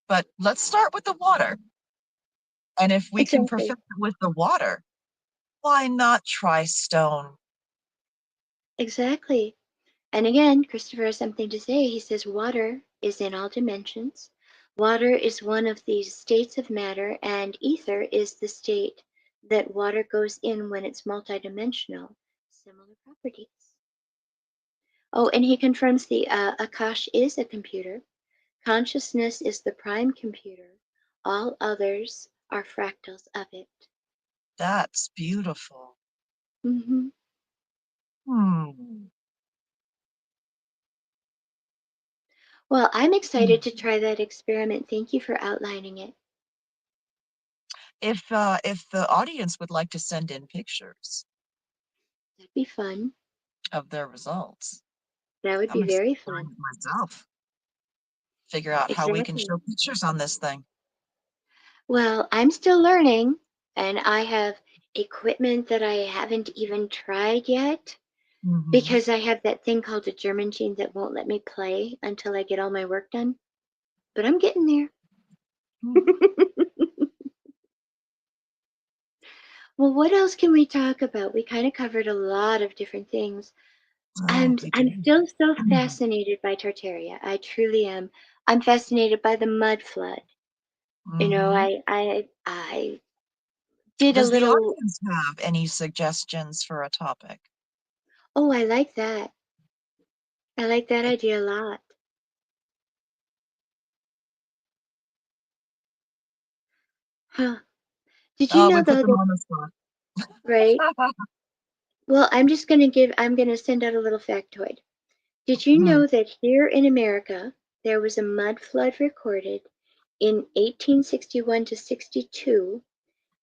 But let's start with the water. And if we can Exactly. perfect it with the water, why not try stone? Exactly. And again, Christopher has something to say. He says water is in all dimensions. Water is one of the states of matter, and ether is the state that water goes in when it's multidimensional. Similar properties. Oh, and he confirms the Akash is a computer. Consciousness is the prime computer. All others are fractals of it. That's beautiful. Hmm. Well, I'm excited to try that experiment. Thank you for outlining it. If the audience would like to send in pictures That'd be fun. of their results, That would I'm be very exploring fun. it myself. Figure out how we can Exactly. show pictures on this thing. Well, I'm still learning, and I have equipment that I haven't even tried yet because I have that thing called a German gene that won't let me play until I get all my work done. But I'm getting there. Well, what else can we talk about? We kind of covered a lot of different things. Oh, I'm we I'm did. still so fascinated by Tartaria. I truly am. I'm fascinated by the mud flood. You know, I did a Does the little. audience have any suggestions for a topic? Oh, I like that. I like that idea a lot. Huh. Did you Oh, know we put though them that, on the spot. right? Well, I'm gonna send out a little factoid. Did you Hmm. know that here in America there was a mud flood recorded in 1861 to 62?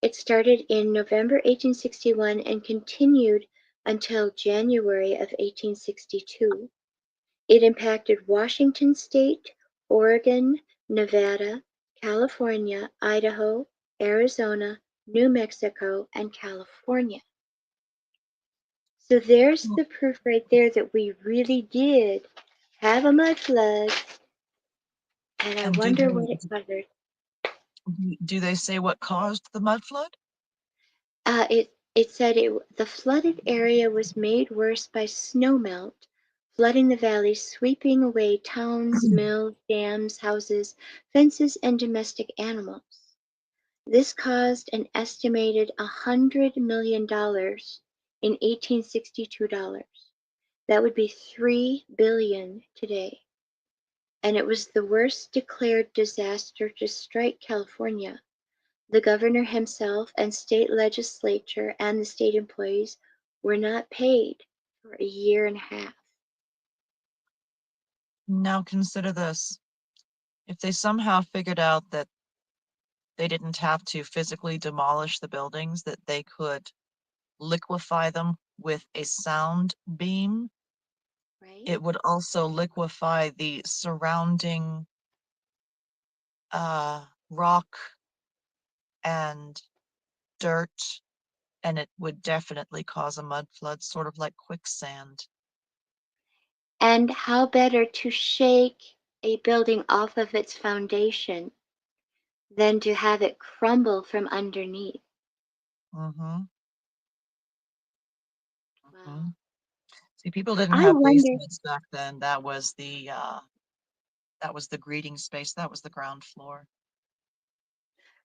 It started in November 1861 and continued until January of 1862. It impacted Washington State, Oregon, Nevada, California, Idaho, Arizona, New Mexico, and California. So there's the proof right there that we really did have a mud flood, and I And wonder what it covered. do they say what caused the mud flood? It said the flooded area was made worse by snowmelt, flooding the valley, sweeping away towns, mills, dams, houses, fences, and domestic animals. This caused an estimated $100 million in 1862 dollars. That would be 3 billion today. And it was the worst declared disaster to strike California. The governor himself and state legislature and the state employees were not paid for a year and a half. Now consider this. If they somehow figured out that they didn't have to physically demolish the buildings, that they could liquefy them with a sound beam, Right? it would also liquefy the surrounding rock and dirt, and it would definitely cause a mud flood, sort of like quicksand. And how better to shake a building off of its foundation than to have it crumble from underneath? Mm-hmm. Mm-hmm. Wow. See, people didn't I have wonder, basements back then. That was the greeting space. That was the ground floor.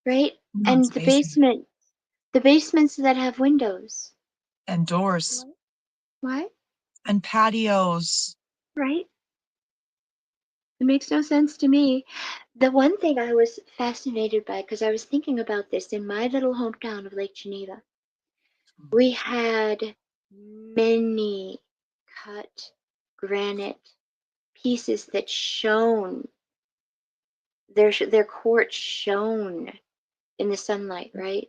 right? Now it's And basement the basements that have windows. and doors What? What? and patios. Right? It makes no sense to me. The one thing I was fascinated by, because I was thinking about this in my little hometown of Lake Geneva, we had many cut granite pieces that shone. Their quartz shone in the sunlight, right?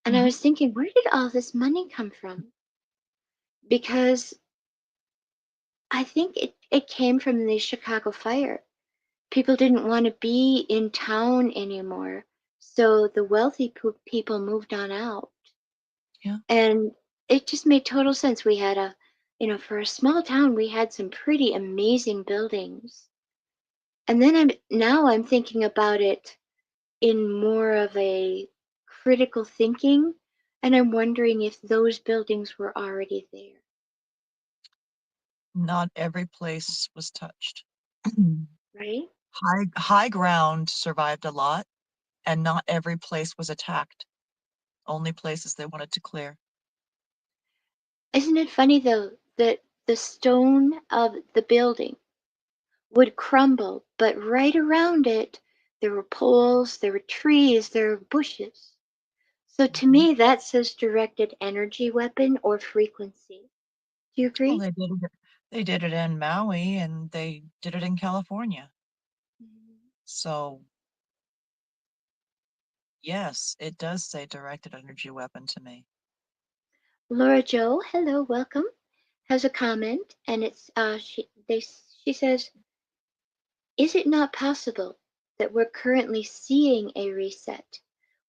And I Mhm. was thinking, where did all this money come from? Because I think it came from the Chicago fire. People didn't want to be in town anymore, so the wealthy people moved on out. Yeah. And it just made total sense. We had for a small town, we had some pretty amazing buildings. And then I'm thinking about it in more of a critical thinking, and I'm wondering if those buildings were already there, Not every place was touched. right? High ground survived a lot, and not every place was attacked. Only places they wanted to clear. Isn't it funny though that the stone of the building would crumble, but right around it there were poles, there were trees, there were bushes. So to Mhm. me, that says directed energy weapon or frequency. Do you Well, agree? they did it in Maui and they did it in California. Mhm. So, yes, it does say directed energy weapon to me. Laura Jo, hello, welcome, has a comment, and it's she says, is it not possible that we're currently seeing a reset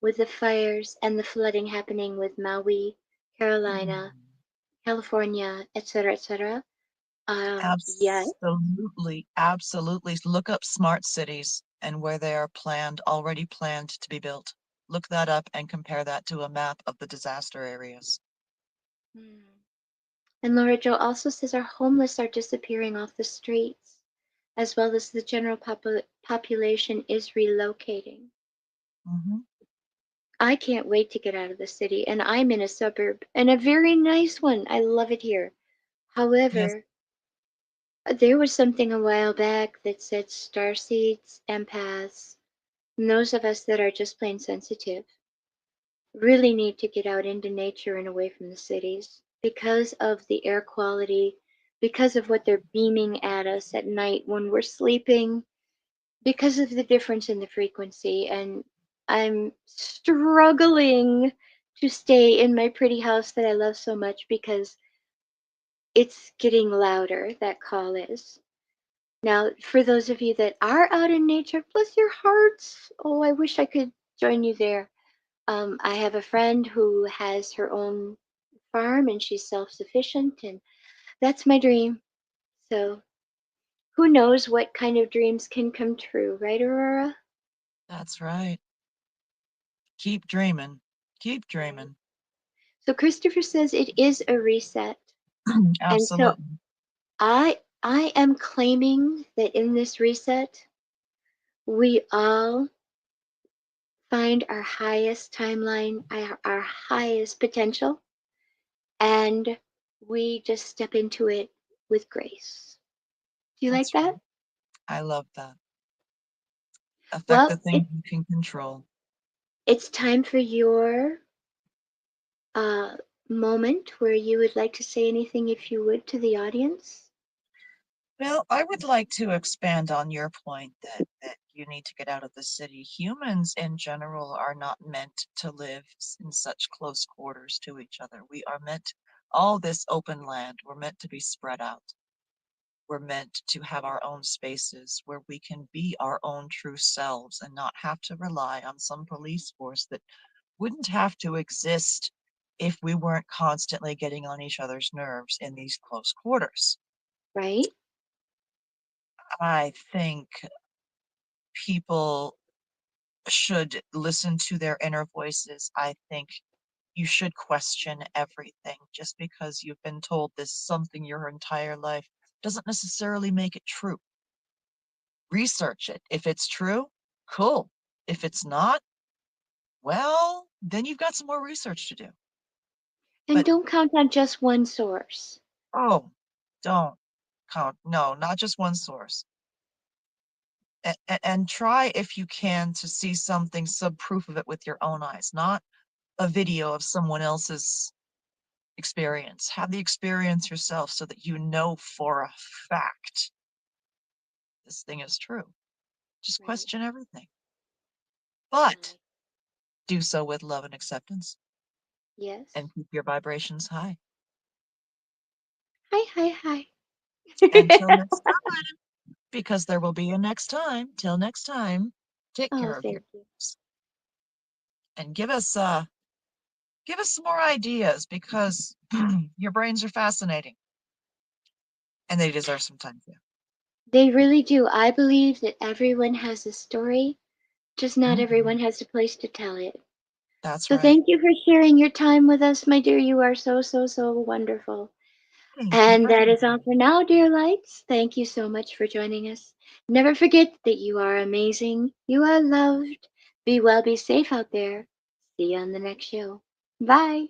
with the fires and the flooding happening with Maui, Carolina, Mm. California, etc., etc.? Yes. Absolutely, absolutely. Look up smart cities and where they are already planned to be built. Look that up and compare that to a map of the disaster areas. Hmm. And Laura Jo also says our homeless are disappearing off the streets, as well as the general population is relocating. Hmm. I can't wait to get out of the city, and I'm in a suburb, and a very nice one. I love it here. Yes, However, there was something a while back that said starseeds, empaths, and those of us that are just plain sensitive really need to get out into nature and away from the cities because of the air quality, because of what they're beaming at us at night when we're sleeping, because of the difference in the frequency. And I'm struggling to stay in my pretty house that I love so much because it's getting louder, that call is. Now, for those of you that are out in nature, bless your hearts. Oh, I wish I could join you there. I have a friend who has her own farm and she's self sufficient, and that's my dream. So, who knows what kind of dreams can come true, right, Aurora? that's right. Keep dreaming. Keep Right. dreaming. So, Christopher says it is a reset. And so, Absolutely. I am claiming that in this reset, we all find our highest timeline, our highest potential, and we just step into it with grace. Do you like That's that? right. I love that. Affect the Well, things you can control. it's time for your uh, moment where you would like to say anything, if you would, to the audience. Well, I would like to expand on your point that you need to get out of the city. Humans in general are not meant to live in such close quarters to each other. We are meant, all this open land, we're meant to be spread out. We're meant to have our own spaces where we can be our own true selves and not have to rely on some police force that wouldn't have to exist if we weren't constantly getting on each other's nerves in these close quarters. Right? I think people should listen to their inner voices. I think you should question everything. Just because you've been told this something your entire life doesn't necessarily make it true. Research it. If it's true, cool. If it's not, well, then you've got some more research to do. And But don't count on just one source. oh, don't count. No, not just one source. And try if you can to see something, some proof of it with your own eyes, not a video of someone else's experience. Have the experience yourself so that you know for a fact this thing is true. Just Right? question everything, I but like. do so with love and acceptance Yes. and keep your vibrations high. Hi, hi, hi. Until next time, because there will be a next time. Till next time, take Oh, care of thank you. yourselves and give us some more ideas because your brains are fascinating and they deserve some time too. They really do. I believe that everyone has a story, just not Mhm. everyone has a place to tell it. That's So right. thank you for sharing your time with us, my dear. You are so, so, so wonderful. Thank you And for that having is all me. for now, dear lights. Thank you so much for joining us. Never forget that you are amazing. You are loved. Be well, be safe out there. See you on the next show. Bye.